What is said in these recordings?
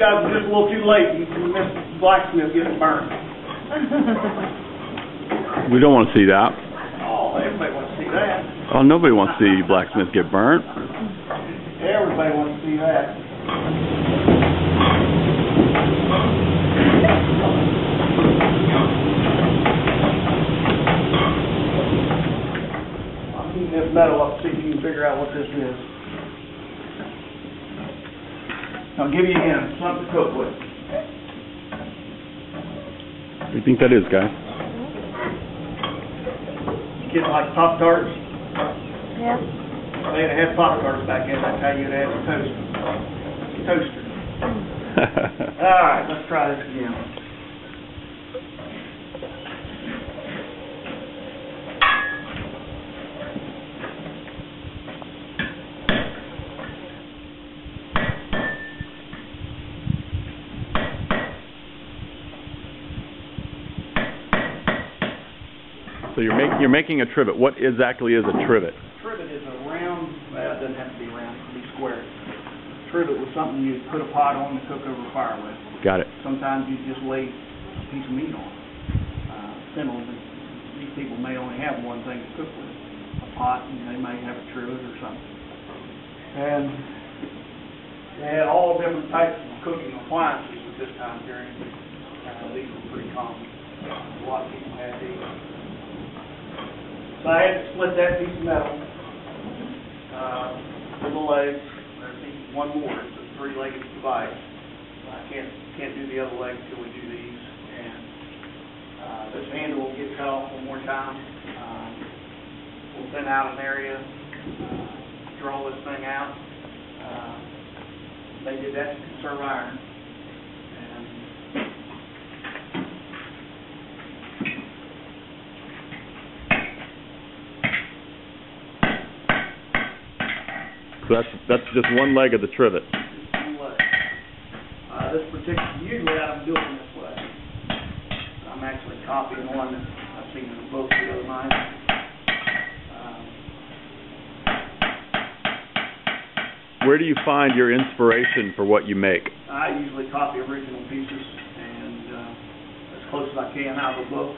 guys were just a little too late. You missed Blacksmith getting burned. We don't want to see that. Oh, everybody wants to see that. Oh, nobody wants to see Blacksmith get burnt. Everybody wants to see that. I'll heat this metal up, see if you can figure out what this is. I'll give you a hint, something to cook with. What do you think that is, guy? Kids like Pop-Tarts? Yeah. They had to have Pop-Tarts back then. That's how you'd have a toaster. All right, let's try this again. So you're making a trivet. What exactly is a trivet? Trivet is a round, well, it doesn't have to be round, it can be square. Trivet was something you put a pot on to cook over fire with. Got it. Sometimes you just lay a piece of meat on. Similarly, these people may only have one thing to cook with, a pot, and they may have a trivet or something. And they had all different types of cooking appliances at this time period. These were pretty common. A lot of people had these. So I had to split that piece of metal with the legs. There's one more. It's a three-legged device. I can't do the other leg until we do these. And this handle will get cut off one more time. We'll thin out an area, draw this thing out. They did that to conserve iron. So that's just one leg of the trivet. One leg. This particular, usually I'm doing it this way. I'm actually copying one that I've seen in a book the other night. Where do you find your inspiration for what you make? I usually copy original pieces and as close as I can out of a book.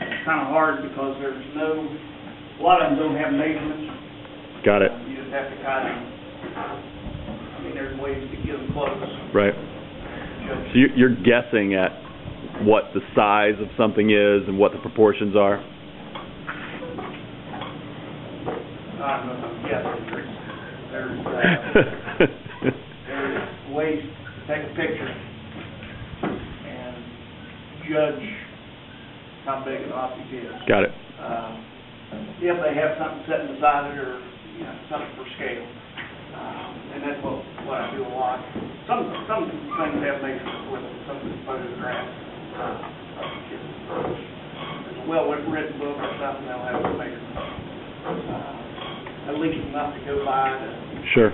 It's kind of hard because a lot of them don't have measurements. Got it. You just have to kind of, there's ways to get them close. Right. So you're guessing at what the size of something is and what the proportions are? I don't know if I'm guessing. There's ways to take a picture and judge how big an object is. Got it. If they have something set beside it or something for scale. And that's what I do a lot. Some things have measurements with them, some photographs. There's a well-written book or something, they'll have some measurements. At least enough to go by. Sure.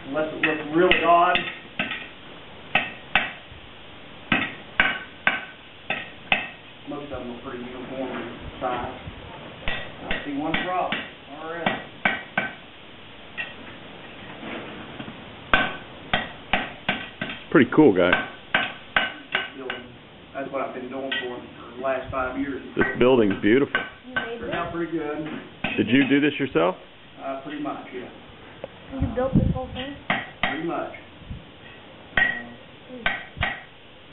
Unless it looks really odd. Most of them are pretty uniform in size. I see one drop. All right. Pretty cool, guy. That's what I've been doing for the last 5 years. This building's beautiful. Turned out pretty good. Did you do this yourself? Pretty much, yeah. You built this whole thing? Pretty much.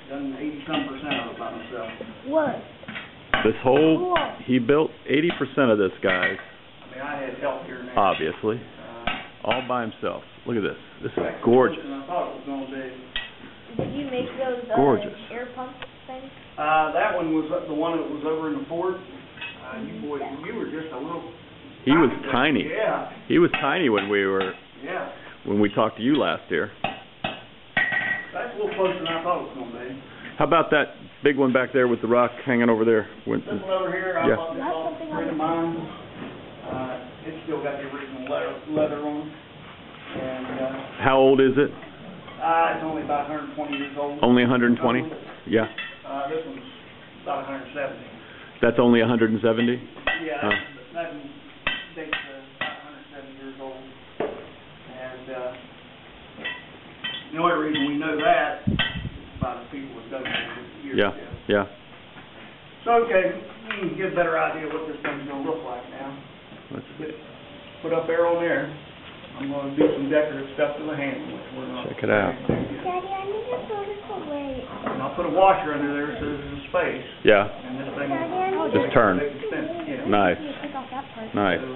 Done 80-some% of it by myself. What? This whole, Cool. he built 80% of this, guys. I had help here and there. Obviously. All by himself. Look at this. This is gorgeous. I thought it was going to be. Did you make those gorgeous air pump things? That one was the one that was over in the fort. You were just a little. He was tiny. Yeah. He was tiny when we talked to you last year. That's a little closer than I thought it was going to be. How about that big one back there with the rock hanging over there? This one over here, I thought this was a friend of mine. It's still got the original leather on. And how old is it? It's only about 120 years old. Only 120? Yeah. This one's about 170. That's only 170? Yeah, that dates about 170 years old. And The only reason we know that is by the people that donated it years Yeah, ago. yeah. So, okay, you can get a better idea what this thing's gonna look like now. Let's Get it put up there on there. I'm gonna do some decorative stuff to the handle, which we're not. check it out. Daddy, I need to throw this away. And I'll put a washer under there so there's a space, Yeah, and this thing Daddy, I will. need just turn. Extend, yeah. Nice, to take off that part. nice. So,